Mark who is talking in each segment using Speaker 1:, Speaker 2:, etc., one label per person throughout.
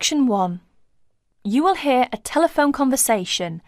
Speaker 1: Section 1. You will hear a telephone conversation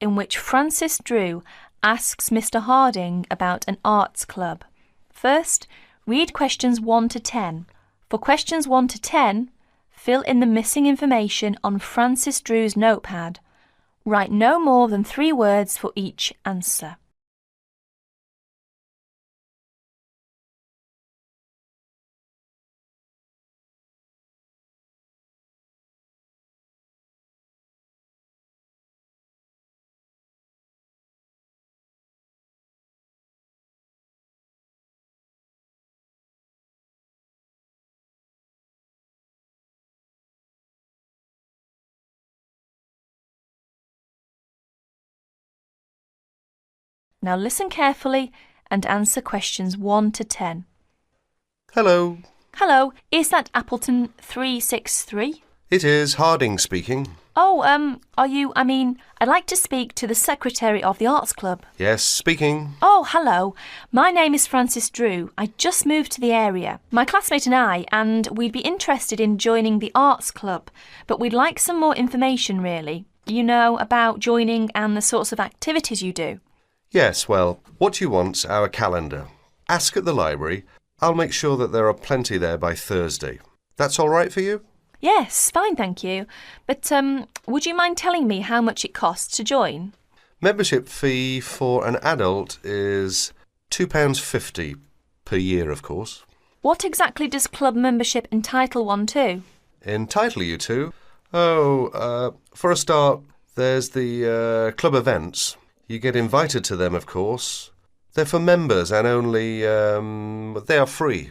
Speaker 1: in which Francis Drew asks Mr. Harding about an arts club. First, read questions 1 to 10. For questions 1 to 10, fill in the missing information on Francis Drew's notepad. Write no more than 3 words for each answer. Now listen carefully and answer questions 1 to 10.
Speaker 2: Hello.
Speaker 1: Hello, is that Appleton 363?
Speaker 2: It is Harding speaking.
Speaker 1: Oh, I'd like to speak to the secretary of the arts club.
Speaker 2: Yes, speaking.
Speaker 1: Oh, hello. My name is Francis Drew. I just moved to the area. My classmate and we'd be interested in joining the arts club, but we'd like some more information, really. You know, about joining and the sorts of activities you do.
Speaker 2: Yes, well, what you want's our calendar. Ask at the library. I'll make sure that there are plenty there by Thursday. That's all right for you?
Speaker 1: Yes, fine, thank you. But would you mind telling me how much it costs to join?
Speaker 2: Membership fee for an adult is £2.50 per year, of course.
Speaker 1: What exactly does club membership entitle one to?
Speaker 2: Entitle you to? For a start, there's the club events. You get invited to them, of course. They're for members and only, they are free.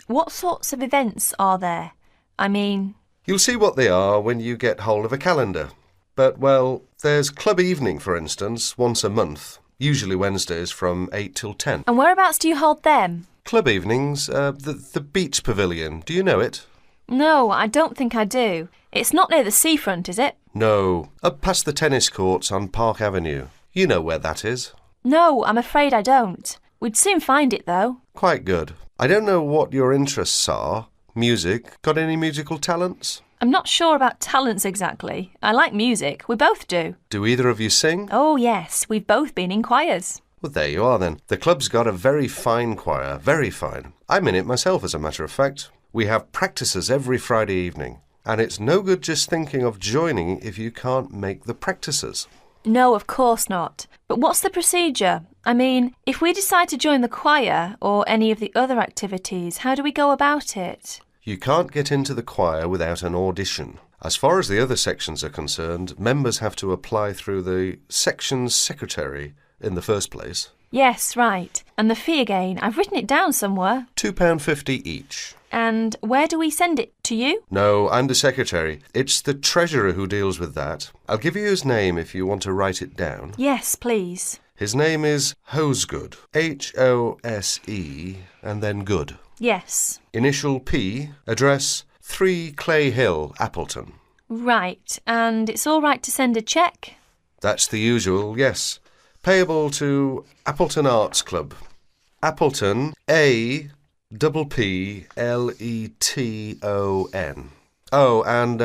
Speaker 1: What sorts of events are there?
Speaker 2: You'll see what they are when you get hold of a calendar. But, well, there's club evening, for instance, once a month, usually Wednesdays from 8 till 10.
Speaker 1: And whereabouts do you hold them?
Speaker 2: Club evenings, the beach pavilion. Do you know it?
Speaker 1: No, I don't think I do. It's not near the seafront, is it?
Speaker 2: No, up past the tennis courts on Park Avenue. You know where that is.
Speaker 1: No, I'm afraid I don't. We'd soon find it, though.
Speaker 2: Quite good. I don't know what your interests are. Music. Got any musical talents?
Speaker 1: I'm not sure about talents exactly. I like music. We both do.
Speaker 2: Do either of you sing?
Speaker 1: Oh, yes. We've both been in choirs.
Speaker 2: Well, there you are then. The club's got a very fine choir. Very fine. I'm in it myself, as a matter of fact. We have practices every Friday evening. And it's no good just thinking of joining if you can't make the practices.
Speaker 1: No, of course not. But what's the procedure? If we decide to join the choir or any of the other activities, how do we go about it?
Speaker 2: You can't get into the choir without an audition. As far as the other sections are concerned, members have to apply through the section's secretary in the first place.
Speaker 1: Yes, right. And the fee again, I've written it down somewhere.
Speaker 2: £2.50 each.
Speaker 1: And where do we send it? To you?
Speaker 2: No, I'm the secretary. It's the treasurer who deals with that. I'll give you his name if you want to write it down.
Speaker 1: Yes, please.
Speaker 2: His name is Hosegood. Hose and then Good.
Speaker 1: Yes.
Speaker 2: Initial P, address 3 Clay Hill, Appleton.
Speaker 1: Right, and it's all right to send a cheque?
Speaker 2: That's the usual, yes. Payable to Appleton Arts Club. Appleton, APPLETON. Oh, and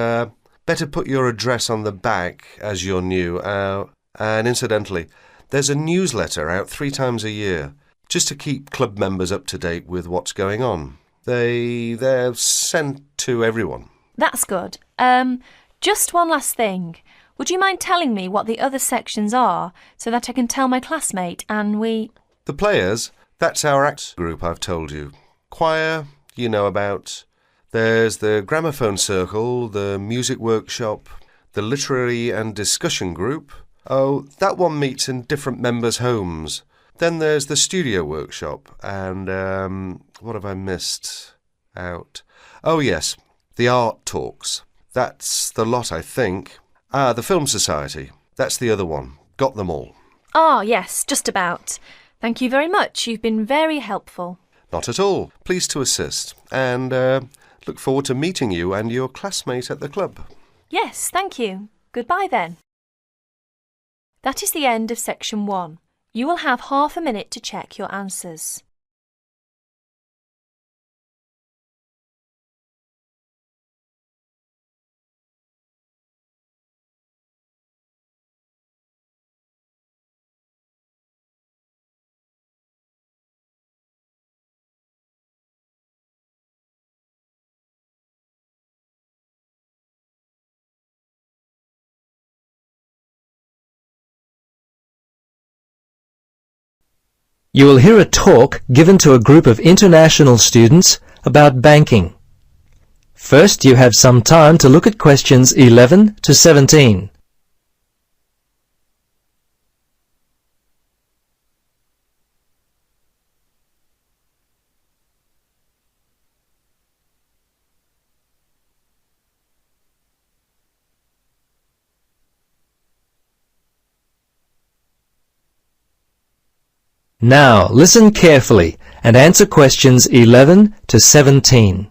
Speaker 2: better put your address on the back as you're new. And incidentally, there's a newsletter out 3 times a year, just to keep club members up to date with what's going on. They're sent to everyone.
Speaker 1: That's good. Just one last thing. Would you mind telling me what the other sections are so that I can tell my classmate and we...
Speaker 2: The players, that's our act group I've told you. Choir, you know about. There's the gramophone circle, the music workshop, the literary and discussion group. Oh, that one meets in different members' homes. Then there's the studio workshop and, what have I missed out? Oh, yes, the art talks. That's the lot, I think. The Film Society. That's the other one. Got them all.
Speaker 1: Ah, yes, just about. Thank you very much. You've been very helpful.
Speaker 2: Not at all. Pleased to assist. And look forward to meeting you and your classmate at the club.
Speaker 1: Yes, thank you. Goodbye then. That is the end of section 1. You will have half a minute to check your answers.
Speaker 3: You will hear a talk given to a group of international students about banking. First, you have some time to look at questions 11 to 17. Now, listen carefully and answer questions 11 to 17.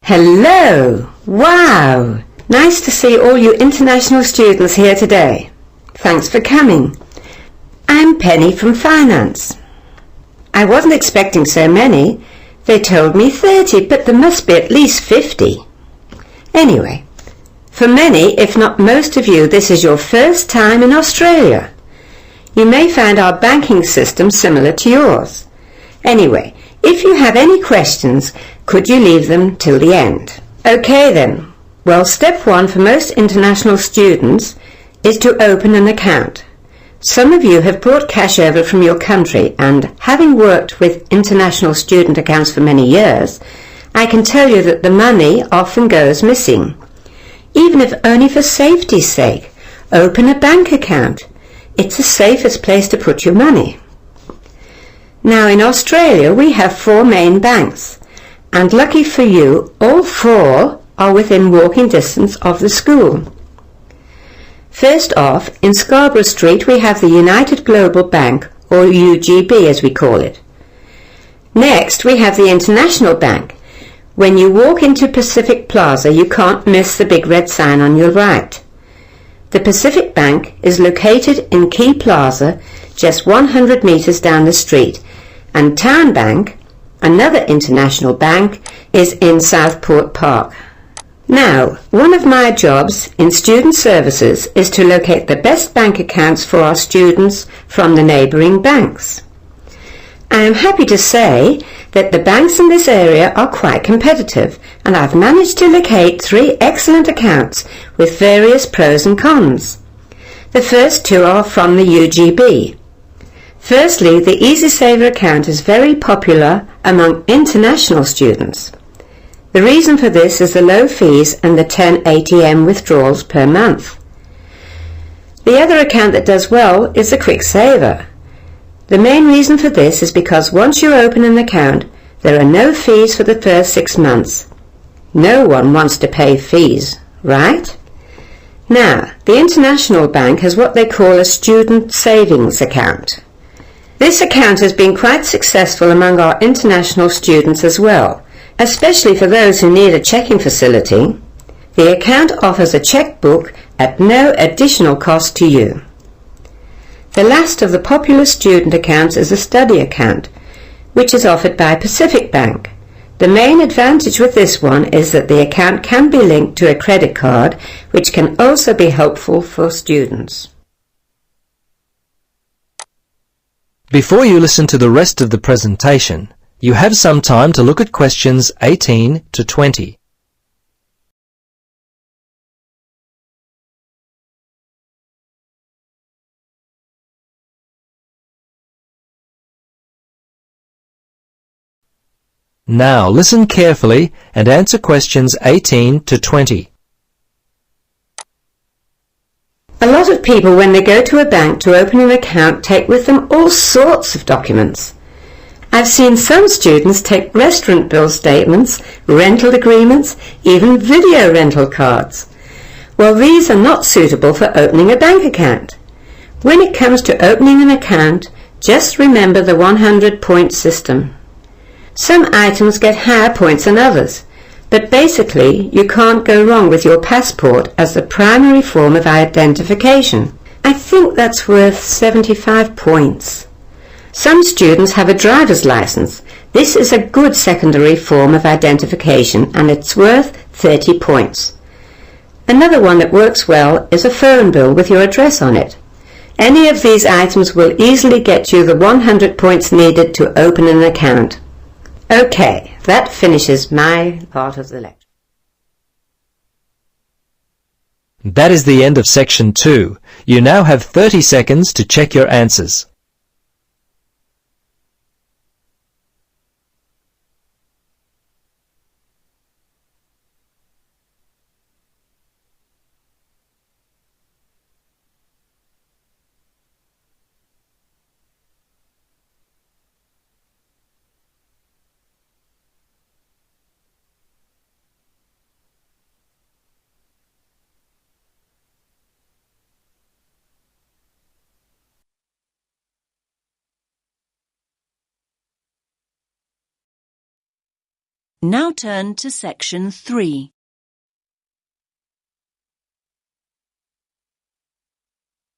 Speaker 4: Hello! Wow! Nice to see all you international students here today. Thanks for coming. I'm Penny from Finance. I wasn't expecting so many. They told me 30, but there must be at least 50. Anyway, for many, if not most of you, this is your first time in Australia. You may find our banking system similar to yours. Anyway, if you have any questions, could you leave them till the end? Okay then. Well, step 1 for most international students is to open an account. Some of you have brought cash over from your country, and having worked with international student accounts for many years, I can tell you that the money often goes missing. Even if only for safety's sake, open a bank account. It's the safest place to put your money. Now in Australia we have 4 main banks, and lucky for you, all 4 are within walking distance of the school. First off, in Scarborough Street we have the United Global Bank, or UGB as we call it. Next we have the International Bank. When you walk into Pacific Plaza you can't miss the big red sign on your right. The Pacific Bank is located in Key Plaza, just 100 metres down the street, and Town Bank, another international bank, is in Southport Park. Now, one of my jobs in student services is to locate the best bank accounts for our students from the neighbouring banks. I am happy to say that the banks in this area are quite competitive, and I've managed to locate 3 excellent accounts with various pros and cons. The first 2 are from the UGB. Firstly, the EasySaver account is very popular among international students. The reason for this is the low fees and the 10 ATM withdrawals per month. The other account that does well is the Quick Saver. The main reason for this is because once you open an account, there are no fees for the first 6 months. No one wants to pay fees, right? Now, the International Bank has what they call a student savings account. This account has been quite successful among our international students as well, especially for those who need a checking facility. The account offers a checkbook at no additional cost to you. The last of the popular student accounts is a study account, which is offered by Pacific Bank. The main advantage with this one is that the account can be linked to a credit card, which can also be helpful for students.
Speaker 3: Before you listen to the rest of the presentation, you have some time to look at questions 18 to 20. Now listen carefully and answer questions 18 to 20.
Speaker 4: A lot of people, when they go to a bank to open an account, take with them all sorts of documents. I've seen some students take restaurant bill statements, rental agreements, even video rental cards. Well, these are not suitable for opening a bank account. When it comes to opening an account, just remember the 100-point system. Some items get higher points than others, but basically you can't go wrong with your passport as the primary form of identification. I think that's worth 75 points. Some students have a driver's license. This is a good secondary form of identification and it's worth 30 points. Another one that works well is a phone bill with your address on it. Any of these items will easily get you the 100 points needed to open an account. Okay, that finishes my part of the lecture.
Speaker 3: That is the end of section 2. You now have 30 seconds to check your answers.
Speaker 5: Now turn to section 3.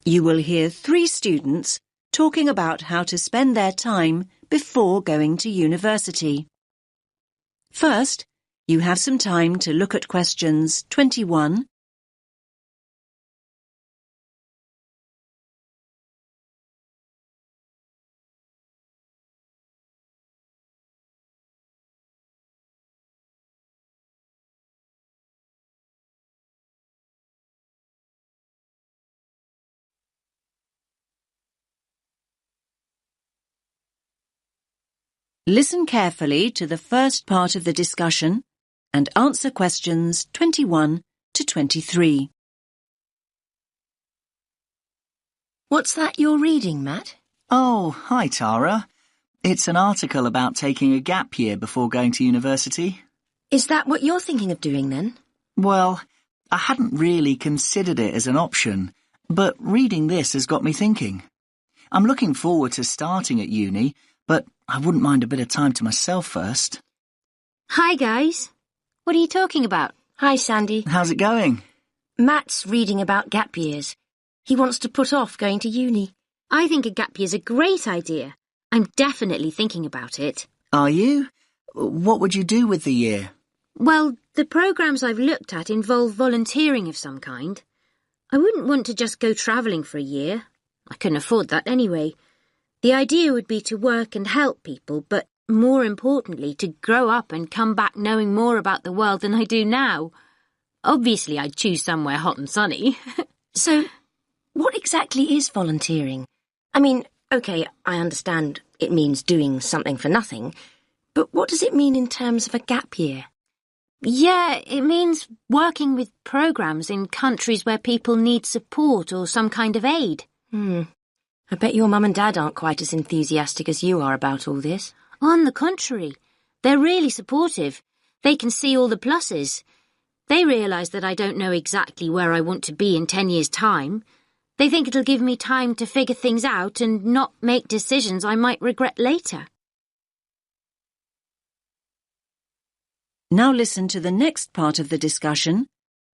Speaker 5: You will hear 3 students talking about how to spend their time before going to university. First, you have some time to look at questions 21, 'Listen carefully to the first part of the discussion and answer questions 21 to 23.
Speaker 6: What's that you're reading, Matt?
Speaker 7: Oh, hi Tara. It's an article about taking a gap year before going to university.
Speaker 6: Is that what you're thinking of doing then?
Speaker 7: Well, I hadn't really considered it as an option, but reading this has got me thinking. I'm looking forward to starting at uni, but I wouldn't mind a bit of time to myself first.
Speaker 8: Hi, guys. What are you talking about?
Speaker 6: Hi, Sandy.
Speaker 7: How's it going?
Speaker 6: Matt's reading about gap years. He wants to put off going to uni.
Speaker 8: I think a gap year's a great idea. I'm definitely thinking about it.
Speaker 7: Are you? What would you do with the year?
Speaker 8: Well, the programs I've looked at involve volunteering of some kind. I wouldn't want to just go travelling for a year. I couldn't afford that anyway. The idea would be to work and help people, but more importantly, to grow up and come back knowing more about the world than I do now. Obviously, I'd choose somewhere hot and sunny.
Speaker 6: So, what exactly is volunteering? I mean, OK, I understand it means doing something for nothing, but what does it mean in terms of a gap year?
Speaker 8: Yeah, it means working with programs in countries where people need support or some kind of aid.
Speaker 6: I bet your mum and dad aren't quite as enthusiastic as you are about all this.
Speaker 8: On the contrary, they're really supportive. They can see all the pluses. They realise that I don't know exactly where I want to be in 10 years' time. They think it'll give me time to figure things out and not make decisions I might regret later.
Speaker 5: Now listen to the next part of the discussion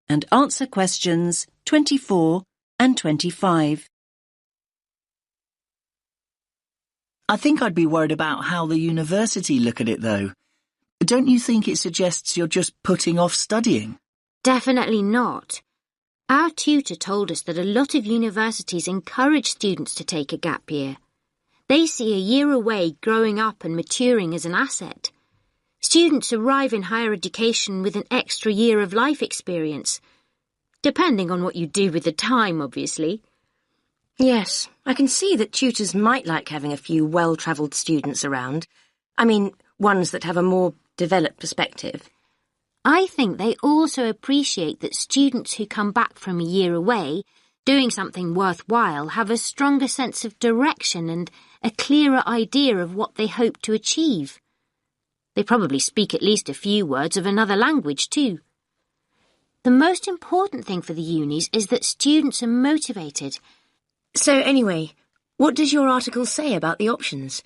Speaker 5: and answer questions 24 and 25.
Speaker 7: I think I'd be worried about how the university look at it, though. Don't you think it suggests you're just putting off studying?
Speaker 8: Definitely not. Our tutor told us that a lot of universities encourage students to take a gap year. They see a year away growing up and maturing as an asset. Students arrive in higher education with an extra year of life experience, depending on what you do with the time, obviously.
Speaker 6: Yes, I can see that tutors might like having a few well-travelled students around. I mean, ones that have a more developed perspective.
Speaker 8: I think they also appreciate that students who come back from a year away, doing something worthwhile, have a stronger sense of direction and a clearer idea of what they hope to achieve. They probably speak at least a few words of another language too. The most important thing for the unis is that students are motivated.
Speaker 6: So anyway, what does your article say about the options?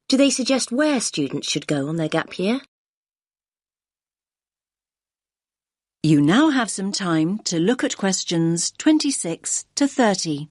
Speaker 6: Do they suggest where students should go on their gap year?
Speaker 5: You now have some time to look at questions 26 to 30.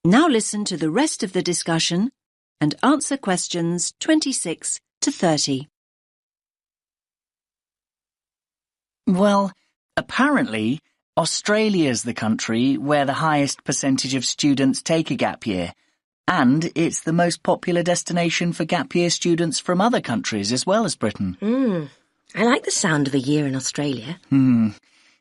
Speaker 5: Now listen to the rest of the discussion and answer questions 26 to 30.
Speaker 7: Well, apparently, Australia's the country where the highest percentage of students take a gap year, and it's the most popular destination for gap year students from other countries as well as Britain.
Speaker 6: I like the sound of a year in Australia.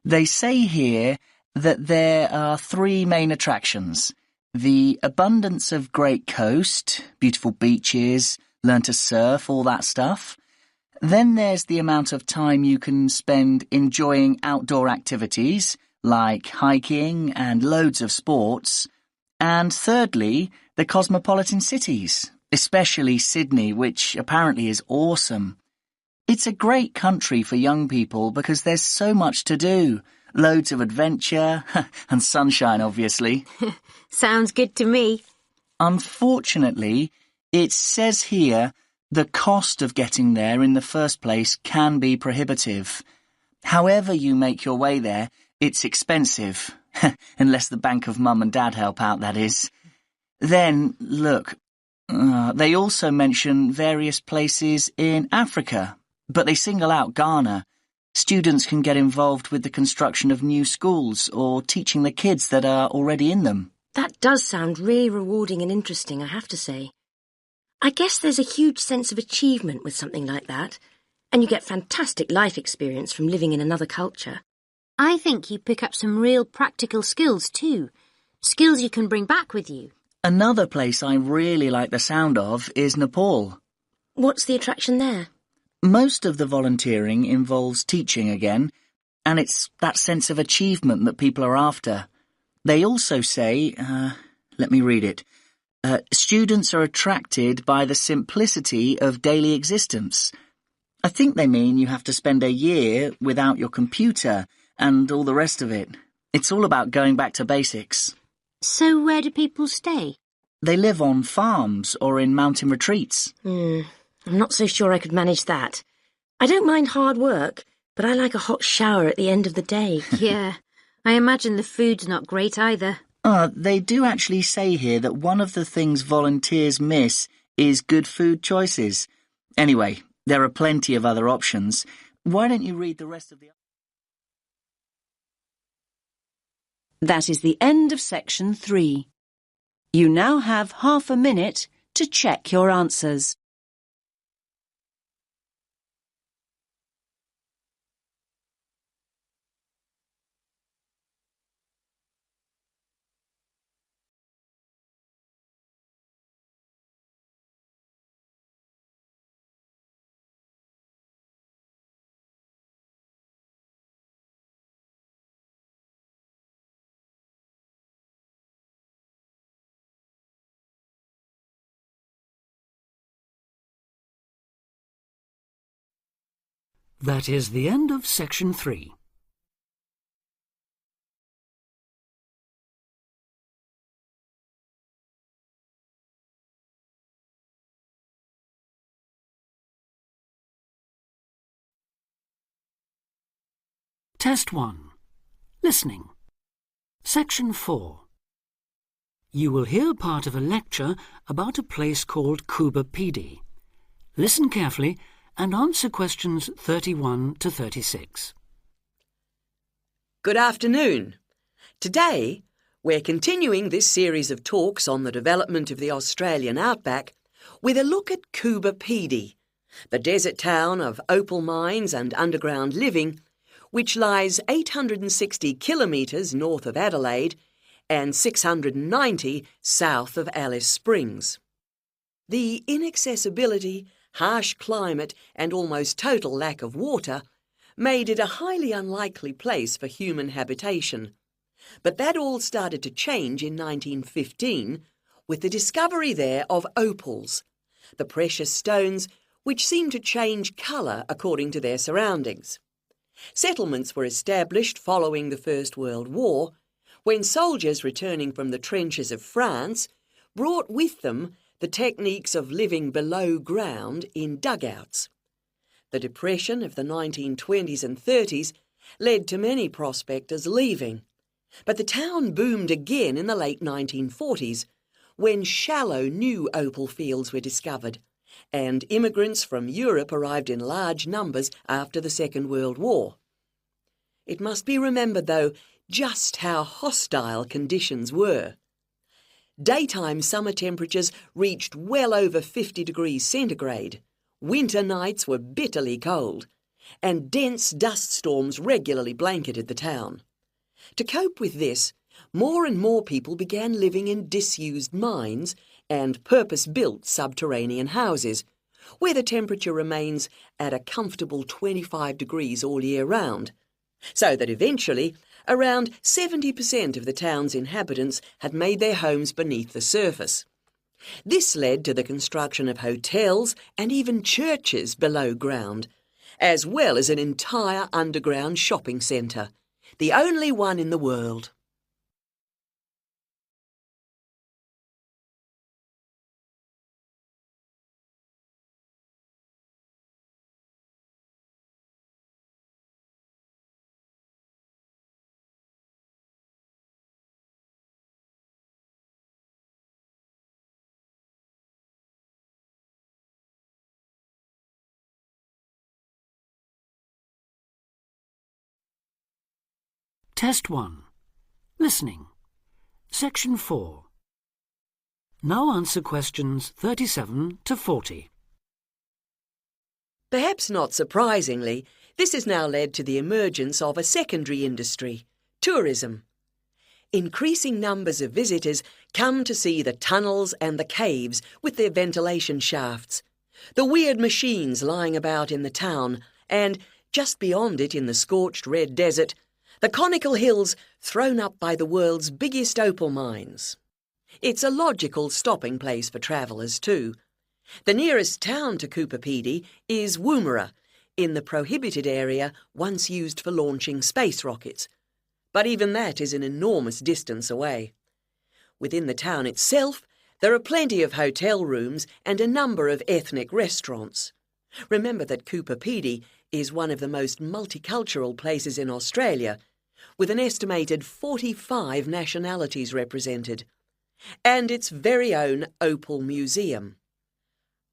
Speaker 7: They say here that there are 3 main attractions. The abundance of great coast, beautiful beaches, learn to surf, all that stuff. Then there's the amount of time you can spend enjoying outdoor activities, like hiking and loads of sports. And thirdly, the cosmopolitan cities, especially Sydney, which apparently is awesome. It's a great country for young people because there's so much to do. Loads of adventure, and sunshine, obviously.
Speaker 8: Sounds good to me.
Speaker 7: Unfortunately, it says here the cost of getting there in the first place can be prohibitive. However you make your way there, it's expensive. Unless the bank of mum and dad help out, that is. Then, look, they also mention various places in Africa, but they single out Ghana. Students can get involved with the construction of new schools or teaching the kids that are already in them.
Speaker 6: That does sound really rewarding and interesting, I have to say. I guess there's a huge sense of achievement with something like that, and you get fantastic life experience from living in another culture.
Speaker 8: I think you pick up some real practical skills too. Skills you can bring back with you.
Speaker 7: Another place I really like the sound of is Nepal.
Speaker 6: What's the attraction there?
Speaker 7: Most of the volunteering involves teaching again, and it's that sense of achievement that people are after. They also say, let me read it, students are attracted by the simplicity of daily existence. I think they mean you have to spend a year without your computer and all the rest of it. It's all about going back to basics.
Speaker 8: So where do people stay?
Speaker 7: They live on farms or in mountain retreats.
Speaker 6: I'm not so sure I could manage that. I don't mind hard work, but I like a hot shower at the end of the day.
Speaker 8: Yeah, I imagine the food's not great either.
Speaker 7: They do actually say here that one of the things volunteers miss is good food choices. Anyway, there are plenty of other options. Why don't you read the rest of the...
Speaker 5: That is the end of section 3. You now have half a minute to check your answers.
Speaker 9: That is the end of section 3. Test 1. Listening. Section 4. You will hear part of a lecture about a place called Cuba PD. Listen carefully and answer questions 31 to 36.
Speaker 10: Good afternoon. Today, we're continuing this series of talks on the development of the Australian outback with a look at Cuba PD, the desert town of opal mines and underground living, which lies 860 kilometres north of Adelaide and 690 south of Alice Springs. The inaccessibility, harsh climate and almost total lack of water made it a highly unlikely place for human habitation. But that all started to change in 1915 with the discovery there of opals, the precious stones which seem to change colour according to their surroundings. Settlements were established following the First World War, when soldiers returning from the trenches of France brought with them the techniques of living below ground in dugouts. The Depression of the 1920s and 30s led to many prospectors leaving, but the town boomed again in the late 1940s when shallow new opal fields were discovered, and immigrants from Europe arrived in large numbers after the Second World War. It must be remembered, though, just how hostile conditions were. Daytime summer temperatures reached well over 50 degrees centigrade. Winter nights were bitterly cold, and dense dust storms regularly blanketed the town. To cope with this, more and more people began living in disused mines and purpose-built subterranean houses, where the temperature remains at a comfortable 25 degrees all year round, so that eventually around 70% of the town's inhabitants had made their homes beneath the surface. This led to the construction of hotels and even churches below ground, as well as an entire underground shopping centre, the only one in the world.
Speaker 9: Test 1. Listening. Section 4. Now answer questions 37 to 40.
Speaker 10: Perhaps not surprisingly, this has now led to the emergence of a secondary industry, tourism. Increasing numbers of visitors come to see the tunnels and the caves with their ventilation shafts, the weird machines lying about in the town, and, just beyond it in the scorched red desert, the conical hills thrown up by the world's biggest opal mines. It's a logical stopping place for travellers too. The nearest town to Coober Pedy is Woomera, in the prohibited area once used for launching space rockets. But even that is an enormous distance away. Within the town itself, there are plenty of hotel rooms and a number of ethnic restaurants. Remember that Coober Pedy is one of the most multicultural places in Australia, with an estimated 45 nationalities represented, and its very own Opal Museum.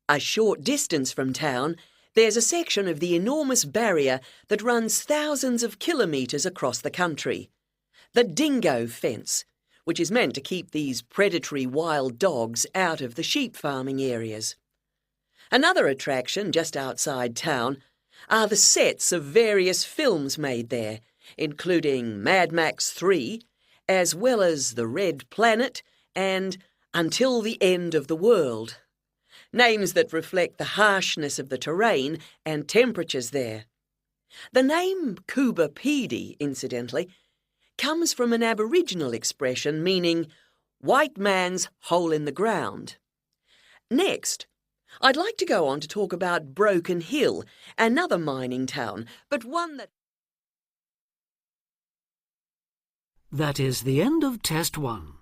Speaker 10: A short distance from town, there's a section of the enormous barrier that runs thousands of kilometres across the country, the dingo fence, which is meant to keep these predatory wild dogs out of the sheep farming areas. Another attraction just outside town are the sets of various films made there, including Mad Max 3, as well as The Red Planet and Until the End of the World. Names that reflect the harshness of the terrain and temperatures there. The name Coober Pedy, incidentally, comes from an Aboriginal expression meaning white man's hole in the ground. Next, I'd like to go on to talk about Broken Hill, another mining town, but one that...
Speaker 9: That is the end of Test 1.